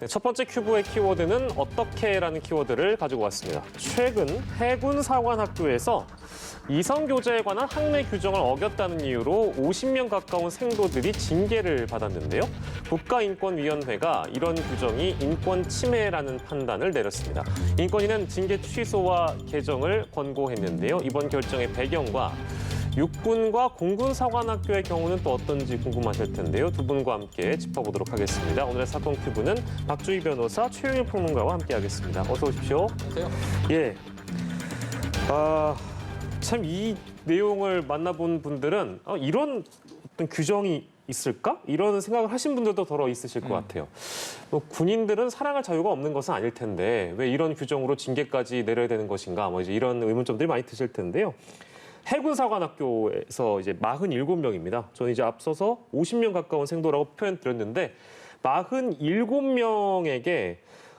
네, 첫 번째 큐브의 키워드는 어떻게라는 키워드를 가지고 왔습니다. 최근 해군 사관학교에서 이성교제에 관한 학내 규정을 어겼다는 이유로 50명 가까운 생도들이 징계를 받았는데요. 국가인권위원회가 이런 규정이 인권 침해라는 판단을 내렸습니다. 인권위는 징계 취소와 개정을 권고했는데요. 이번 결정의 배경과 육군과 공군 사관학교의 경우는 또 어떤지 궁금하실 텐데요. 두 분과 함께 짚어보도록 하겠습니다. 오늘의 사건 큐브는 박주희 변호사, 최윤일 평론가와 함께하겠습니다. 어서 오십시오. 안녕하세요. 예. 참 이 내용을 만나본 분들은 이런 어떤 규정이 있을까? 이런 생각을 하신 분들도 더러 있으실 것 같아요. 군인들은 사랑할 자유가 없는 것은 아닐 텐데 왜 이런 규정으로 징계까지 내려야 되는 것인가? 뭐 이제 이런 의문점들이 많이 드실 텐데요. 해군사관학교에서 이제 47명입니다. 저는 이제 앞서서 50명 가까운 생도라고 표현드렸는데 47명에게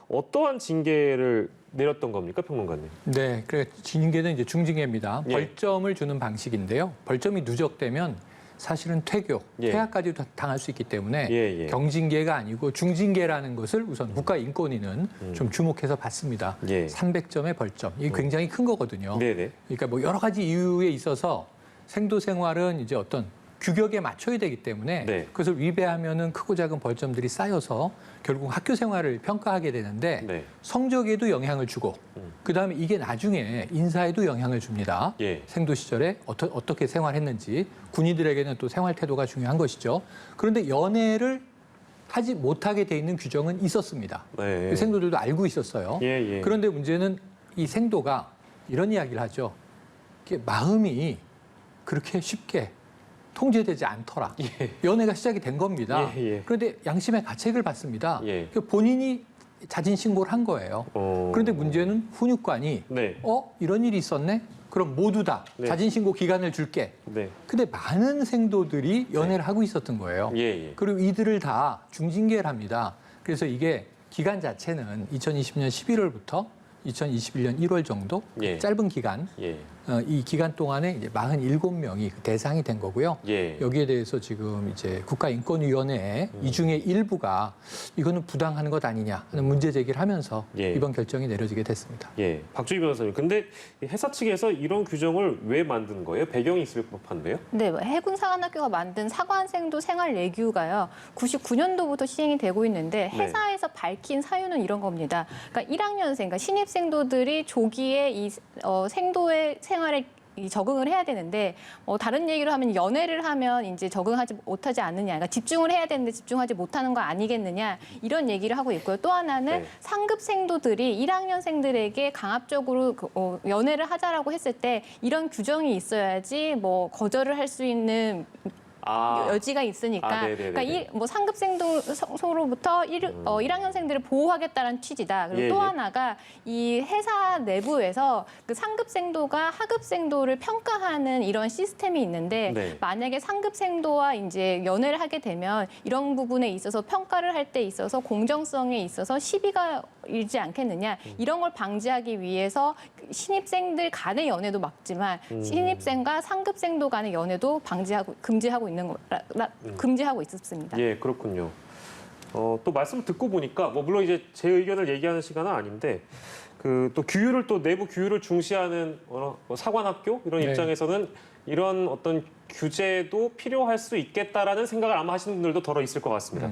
어떠한 징계를 내렸던 겁니까, 평론가님? 네, 그래 징계는 이제 중징계입니다. 예. 벌점을 주는 방식인데요. 벌점이 누적되면 사실은 퇴교, 예. 퇴학까지도 당할 수 있기 때문에 예. 경징계가 아니고 중징계라는 것을 우선 국가인권위는 좀 주목해서 봤습니다. 예. 300점의 벌점, 이게 굉장히 큰 거거든요. 네네. 그러니까 뭐 여러 가지 이유에 있어서 생도 생활은 이제 어떤 규격에 맞춰야 되기 때문에 네. 그것을 위배하면은 크고 작은 벌점들이 쌓여서 결국 학교 생활을 평가하게 되는데 네. 성적에도 영향을 주고 그다음에 이게 나중에 인사에도 영향을 줍니다. 예. 생도 시절에 어떻게 생활했는지 군인들에게는 또 생활 태도가 중요한 것이죠. 그런데 연애를 하지 못하게 돼 있는 규정은 있었습니다. 네. 그 생도들도 알고 있었어요. 예. 그런데 문제는 이 생도가 이런 이야기를 하죠. 이게 마음이 그렇게 쉽게 통제되지 않더라. 연애가 시작이 된 겁니다. 예. 그런데 양심의 가책을 받습니다. 예. 본인이 자진 신고를 한 거예요. 그런데 문제는 훈육관이 네. 이런 일이 있었네? 그럼 모두 다 네. 자진 신고 기간을 줄게. 네. 근데 많은 생도들이 연애를 하고 있었던 거예요. 예. 그리고 이들을 다 중징계를 합니다. 그래서 이게 기간 자체는 2020년 11월부터 2021년 1월 정도 예. 짧은 기간 예. 이 기간 동안에 이제 47명이 대상이 된 거고요. 예. 여기에 대해서 지금 이제 국가인권위원회에 이 중에 일부가 이거는 부당한 것 아니냐 하는 문제 제기를 하면서 예. 이번 결정이 내려지게 됐습니다. 예. 박주희 변호사님. 근데 회사 측에서 이런 규정을 왜 만든 거예요? 배경이 있을 법한데요? 네, 해군사관학교가 만든 사관생도 생활내규가요. 99년도부터 시행이 되고 있는데 회사에서 밝힌 사유는 이런 겁니다. 그러니까 1학년생, 그러니까 신입생도들이 조기에 이 생도의 생활에 적응을 해야 되는데 다른 얘기로 하면 연애를 하면 이제 적응하지 못하지 않느냐, 그러니까 집중을 해야 되는데 집중하지 못하는 거 아니겠느냐 이런 얘기를 하고 있고요. 또 하나는 네. 상급생도들이 1학년생들에게 강압적으로 연애를 하자라고 했을 때 이런 규정이 있어야지 뭐 거절을 할 수 있는 여지가 있으니까 그러니까 상급생도로부터 1학년생들을 보호하겠다는 취지다. 그리고 또 하나가 이 회사 내부에서 그 상급생도가 하급생도를 평가하는 이런 시스템이 있는데 만약에 상급생도와 이제 연애를 하게 되면 이런 부분에 있어서 평가를 할 때 있어서 공정성에 있어서 시비가 일지 않겠느냐 이런 걸 방지하기 위해서 신입생들 간의 연애도 막지만 신입생과 상급생도 간의 연애도 금지하고 있었습니다. 예, 그렇군요. 또 말씀을 듣고 보니까 물론 이제 제 의견을 얘기하는 시간은 아닌데 또 규율을 또 내부 규율을 중시하는 사관학교 이런 입장에서는 이런 어떤 규제도 필요할 수 있겠다라는 생각을 아마 하시는 분들도 더러 있을 것 같습니다.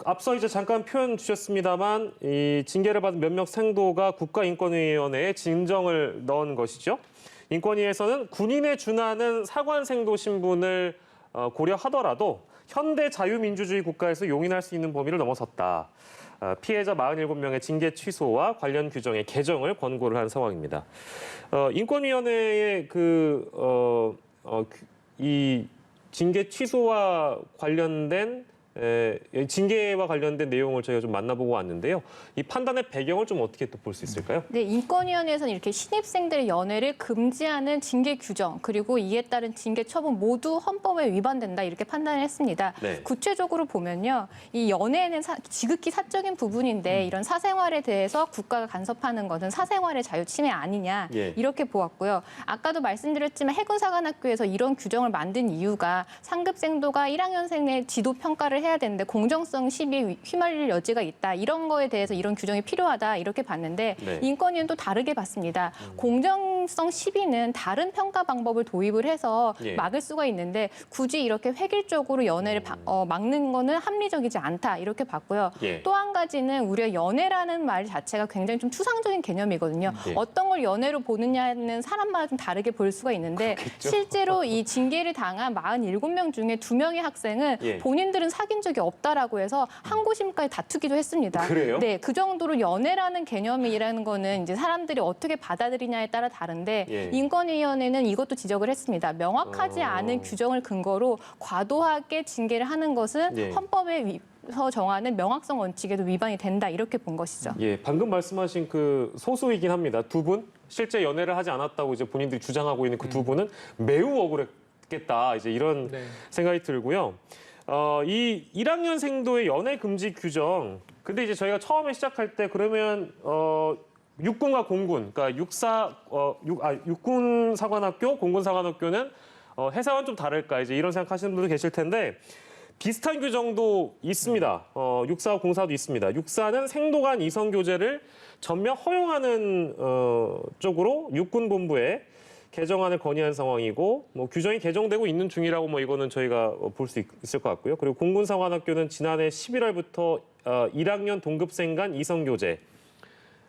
앞서 이제 잠깐 표현 주셨습니다만 이 징계를 받은 몇몇 생도가 국가인권위원회에 진정을 넣은 것이죠. 인권위에서는 군인에 준하는 사관생도 신분을 고려하더라도 현대 자유민주주의 국가에서 용인할 수 있는 범위를 넘어섰다. 피해자 47명의 징계 취소와 관련 규정의 개정을 권고를 한 상황입니다. 인권위원회의 이 징계 취소와 관련된 징계와 관련된 내용을 저희가 좀 만나보고 왔는데요. 이 판단의 배경을 좀 어떻게 또 볼 수 있을까요? 네, 인권위원회에서는 이렇게 신입생들의 연애를 금지하는 징계 규정 그리고 이에 따른 징계 처분 모두 헌법에 위반된다 이렇게 판단을 했습니다. 네. 구체적으로 보면요, 이 연애는 지극히 사적인 부분인데 이런 사생활에 대해서 국가가 간섭하는 것은 사생활의 자유 침해 아니냐 이렇게 보았고요. 아까도 말씀드렸지만 해군사관학교에서 이런 규정을 만든 이유가 상급생도가 1학년생의 지도 평가를 평가를 해야 되는데 공정성 시비 휘말릴 여지가 있다. 이런 거에 대해서 이런 규정이 필요하다. 이렇게 봤는데 네. 인권위는 또 다르게 봤습니다. 공정성 시비는 다른 평가 방법을 도입을 해서 예. 막을 수가 있는데 굳이 이렇게 획일적으로 연애를 막는 거는 합리적이지 않다. 이렇게 봤고요. 예. 또 한 가지는 우리가 연애라는 말 자체가 굉장히 좀 추상적인 개념이거든요. 예. 어떤 걸 연애로 보느냐는 사람마다 좀 다르게 볼 수가 있는데 실제로 이 징계를 당한 47명 중에 2명의 학생은 예. 본인들은 사귄 적이 없다라고 해서 항고심까지 다투기도 했습니다. 그래요? 네, 그 정도로 연애라는 개념이라는 거는 이제 사람들이 어떻게 받아들이냐에 따라 다른데 예. 인권위원회는 이것도 지적을 했습니다. 명확하지 않은 규정을 근거로 과도하게 징계를 하는 것은 예. 헌법에 서 정하는 명확성 원칙에도 위반이 된다 이렇게 본 것이죠. 예, 방금 말씀하신 그 소수이긴 합니다. 두 분 실제 연애를 하지 않았다고 이제 본인들이 주장하고 있는 그 두 분은 매우 억울했겠다. 이제 이런 네. 생각이 들고요. 이 1학년생도의 연애 금지 규정. 근데 이제 저희가 처음에 시작할 때 그러면 육군과 공군, 그러니까 육군 사관학교, 공군 사관학교는 해사와는 좀 다를까 이제 이런 생각하시는 분도 계실 텐데. 비슷한 규정도 있습니다. 육사와 공사도 있습니다. 육사는 생도 간 이성 교제를 전면 허용하는 쪽으로 육군본부에 개정안을 건의한 상황이고, 뭐 규정이 개정되고 있는 중이라고 뭐 이거는 저희가 볼 수 있을 것 같고요. 그리고 공군사관학교는 지난해 11월부터 1학년 동급생 간 이성 교제,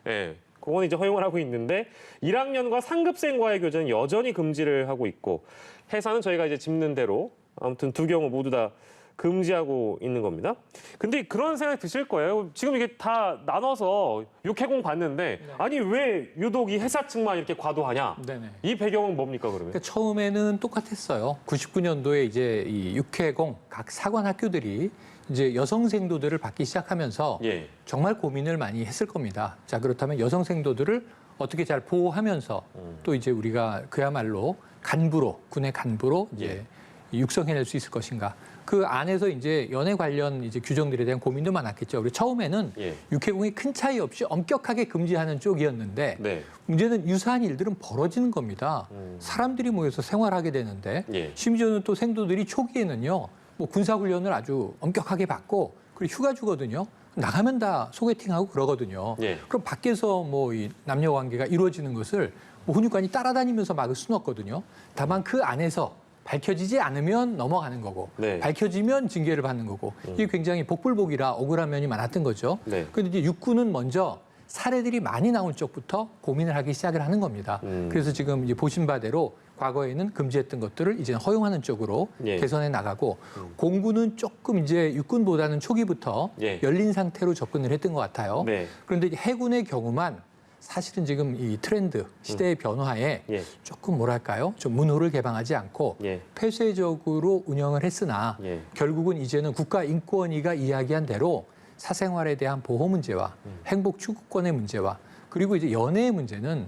예, 그건 이제 허용을 하고 있는데 1학년과 상급생과의 교제는 여전히 금지를 하고 있고, 해사는 저희가 이제 짚는 대로 아무튼 두 경우 모두 다 금지하고 있는 겁니다. 근데 그런 생각이 드실 거예요. 지금 이게 다 나눠서 육해공 봤는데 아니 왜 유독 이 해사 측만 이렇게 과도하냐? 네네. 이 배경은 뭡니까 그러면? 그러니까 처음에는 똑같았어요. 99년도에 이제 이 육해공 각 사관 학교들이 이제 여성 생도들을 받기 시작하면서 예. 정말 고민을 많이 했을 겁니다. 자, 그렇다면 여성 생도들을 어떻게 잘 보호하면서 또 이제 우리가 그야말로 간부로, 군의 간부로 이제 육성해낼 수 있을 것인가. 그 안에서 이제 연애 관련 이제 규정들에 대한 고민도 많았겠죠. 우리 처음에는 예. 육해공이 큰 차이 없이 엄격하게 금지하는 쪽이었는데 네. 문제는 유사한 일들은 벌어지는 겁니다. 사람들이 모여서 생활하게 되는데 예. 심지어는 또 생도들이 초기에는요. 뭐 군사훈련을 아주 엄격하게 받고 그리고 휴가 주거든요. 나가면 다 소개팅하고 그러거든요. 예. 그럼 밖에서 뭐 이 남녀 관계가 이루어지는 것을 뭐 훈육관이 따라다니면서 막을 수는 없거든요. 다만 그 안에서 밝혀지지 않으면 넘어가는 거고 네. 밝혀지면 징계를 받는 거고 이게 굉장히 복불복이라 억울한 면이 많았던 거죠. 네. 그런데 이제 육군은 먼저 사례들이 많이 나온 쪽부터 고민을 하기 시작을 하는 겁니다. 그래서 지금 이제 보신 바대로 과거에는 금지했던 것들을 이제 허용하는 쪽으로 예. 개선해 나가고 공군은 조금 이제 육군보다는 초기부터 예. 열린 상태로 접근을 했던 것 같아요. 네. 그런데 이제 해군의 경우만 사실은 지금 이 트렌드 시대의 변화에 예. 조금 뭐랄까요? 좀 문호를 개방하지 않고 예. 폐쇄적으로 운영을 했으나 예. 결국은 이제는 국가인권위가 이야기한 대로 사생활에 대한 보호 문제와 행복 추구권의 문제와 그리고 이제 연애의 문제는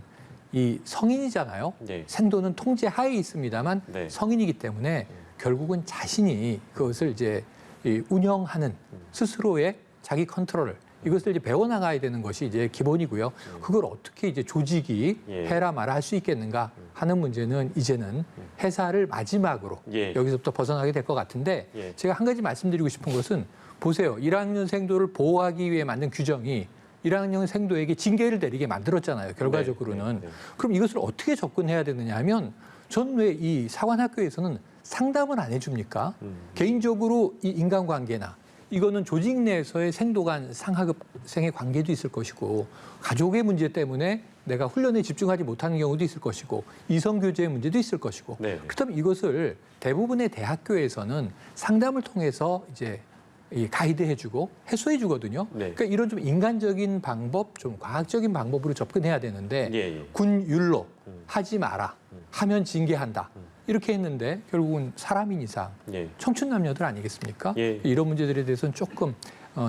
이 성인이잖아요. 예. 생도는 통제 하에 있습니다만 네. 성인이기 때문에 결국은 자신이 그것을 이제 이 운영하는 스스로의 자기 컨트롤을 이것을 이제 배워나가야 되는 것이 이제 기본이고요. 그걸 어떻게 이제 조직이 예. 해라 마라 할 수 있겠는가 하는 문제는 이제는 해사를 마지막으로 예. 여기서부터 벗어나게 될 것 같은데 예. 제가 한 가지 말씀드리고 싶은 것은 보세요. 1학년 생도를 보호하기 위해 만든 규정이 1학년 생도에게 징계를 내리게 만들었잖아요. 결과적으로는. 네, 네, 네. 그럼 이것을 어떻게 접근해야 되느냐 하면 전 왜 이 사관학교에서는 상담을 안 해줍니까? 개인적으로 이 인간관계나 이거는 조직 내에서의 생도 간 상하급생의 관계도 있을 것이고 가족의 문제 때문에 내가 훈련에 집중하지 못하는 경우도 있을 것이고 이성교제의 문제도 있을 것이고 네. 그렇다면 이것을 대부분의 대학교에서는 상담을 통해서 이제 이 가이드해주고 해소해주거든요. 네. 그러니까 이런 좀 인간적인 방법, 좀 과학적인 방법으로 접근해야 되는데 예, 예. 군율로 하지 마라, 하면 징계한다. 이렇게 했는데 결국은 사람인 이상 예. 청춘 남녀들 아니겠습니까? 예. 이런 문제들에 대해서는 조금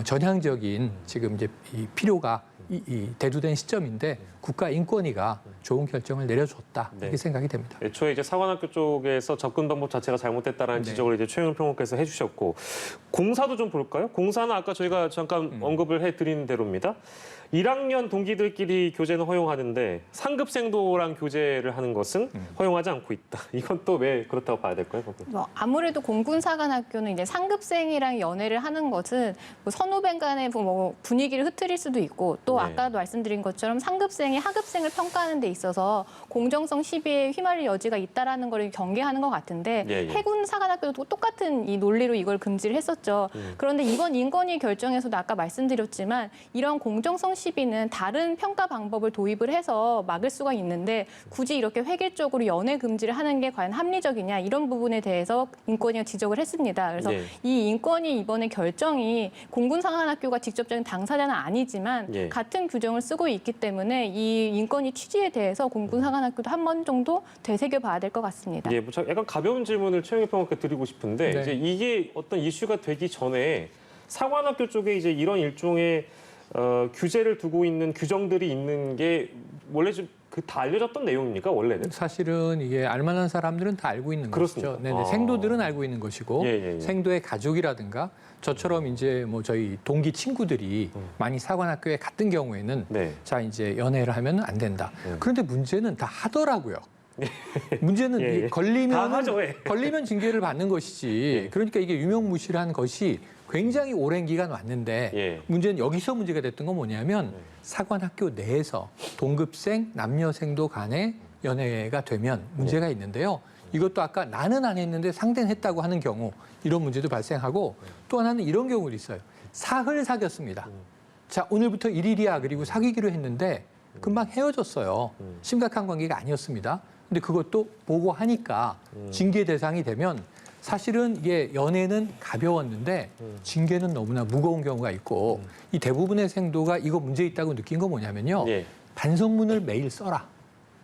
전향적인 지금 이제 이 필요가 이 대두된 시점인데 국가인권위가 좋은 결정을 내려줬다 네. 이렇게 생각이 됩니다. 애초에 이제 사관학교 쪽에서 접근 방법 자체가 잘못됐다라는 네. 지적을 이제 최영일 평론가께서 해주셨고, 공사도 좀 볼까요? 공사는 아까 저희가 잠깐 언급을 해드린 대로입니다. 1학년 동기들끼리 교제는 허용하는데 상급생도랑 교제를 하는 것은 허용하지 않고 있다. 이건 또 왜 그렇다고 봐야 될까요? 뭐 아무래도 공군사관학교는 이제 상급생이랑 연애를 하는 것은 뭐 선후배 간의 뭐 분위기를 흐트릴 수도 있고 또 네. 아까도 말씀드린 것처럼 상급생이 하급생을 평가하는 데 있어서 공정성 시비에 휘말릴 여지가 있다라는 걸 경계하는 것 같은데 예, 예. 해군사관학교도 똑같은 이 논리로 이걸 금지를 했었죠. 그런데 이번 인권위 결정에서도 아까 말씀드렸지만 이런 공정성 시비는 다른 평가 방법을 도입을 해서 막을 수가 있는데 굳이 이렇게 획일적으로 연애 금지를 하는 게 과연 합리적이냐 이런 부분에 대해서 인권위가 지적을 했습니다. 그래서 네. 이 인권위 이번에 결정이 공군사관학교가 직접적인 당사자는 아니지만 예. 같은 규정을 쓰고 있기 때문에 이 인권위 취지에 대해서 공군사관학교도 한 번 정도 되새겨봐야 될 것 같습니다. 예, 뭐 약간 가벼운 질문을 최영일 평론가 드리고 싶은데 네. 이제 이게 어떤 이슈가 되기 전에 사관학교 쪽에 이제 이런 일종의 규제를 두고 있는 규정들이 있는 게 원래 좀 다 알려졌던 내용입니까 원래는? 사실은 이게 알만한 사람들은 다 알고 있는 그렇습니까? 것이죠. 네네. 아. 생도들은 알고 있는 것이고 예. 생도의 가족이라든가 저처럼 이제 뭐 저희 동기 친구들이 많이 사관학교에 갔던 경우에는 네. 자 이제 연애를 하면 안 된다. 그런데 문제는 다 하더라고요. 문제는 예, 예. 이 걸리면 다 하죠, 예. 걸리면 징계를 받는 것이지. 예. 그러니까 이게 유명무실한 것이 굉장히 오랜 기간 왔는데 예. 문제는 여기서 문제가 됐던 건 뭐냐면 사관학교 내에서 동급생 남녀생도 간의 연애가 되면 문제가 있는데요. 이것도 아까 나는 안 했는데 상대는 했다고 하는 경우 이런 문제도 발생하고 또 하나는 이런 경우도 있어요. 사흘 사귀었습니다. 자 오늘부터 1일이야 그리고 사귀기로 했는데 금방 헤어졌어요. 심각한 관계가 아니었습니다. 근데 그것도 보고하니까 징계 대상이 되면 사실은 이게 연애는 가벼웠는데 징계는 너무나 무거운 경우가 있고 이 대부분의 생도가 이거 문제 있다고 느낀 건 뭐냐면요. 예. 반성문을 매일 써라.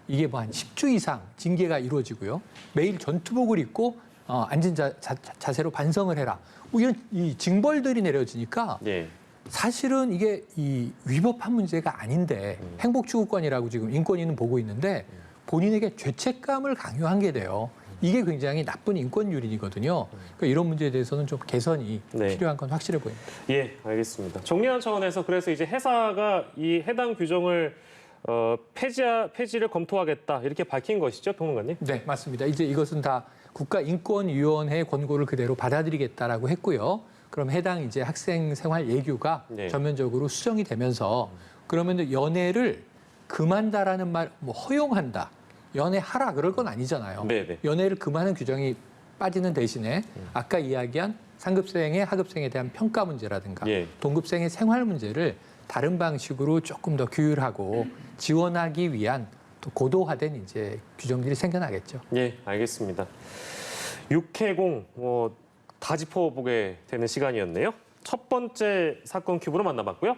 이게 뭐 한 10주 이상 징계가 이루어지고요. 매일 전투복을 입고 앉은 자세로 반성을 해라. 뭐 이런 이 징벌들이 내려지니까 예. 사실은 이게 이 위법한 문제가 아닌데 행복추구권이라고 지금 인권위는 보고 있는데 본인에게 죄책감을 강요한 게 돼요. 이게 굉장히 나쁜 인권 유린이거든요. 그러니까 이런 문제에 대해서는 좀 개선이 네. 필요한 건 확실해 보입니다. 예, 알겠습니다. 정리하는 차원에서 그래서 이제 회사가 이 해당 규정을 폐지를 검토하겠다 이렇게 밝힌 것이죠, 평론가님? 네, 맞습니다. 이제 이것은 다 국가인권위원회 권고를 그대로 받아들이겠다라고 했고요. 그럼 해당 이제 학생 생활 예규가 네. 전면적으로 수정이 되면서 그러면 연애를 금한다라는 말, 뭐 허용한다, 연애하라 그럴 건 아니잖아요. 네네. 연애를 금하는 규정이 빠지는 대신에 아까 이야기한 상급생의 하급생에 대한 평가 문제라든가 예. 동급생의 생활 문제를 다른 방식으로 조금 더 규율하고 지원하기 위한 또 고도화된 이제 규정들이 생겨나겠죠. 예, 알겠습니다. 육해공 다 짚어보게 되는 시간이었네요. 첫 번째 사건 큐브로 만나봤고요.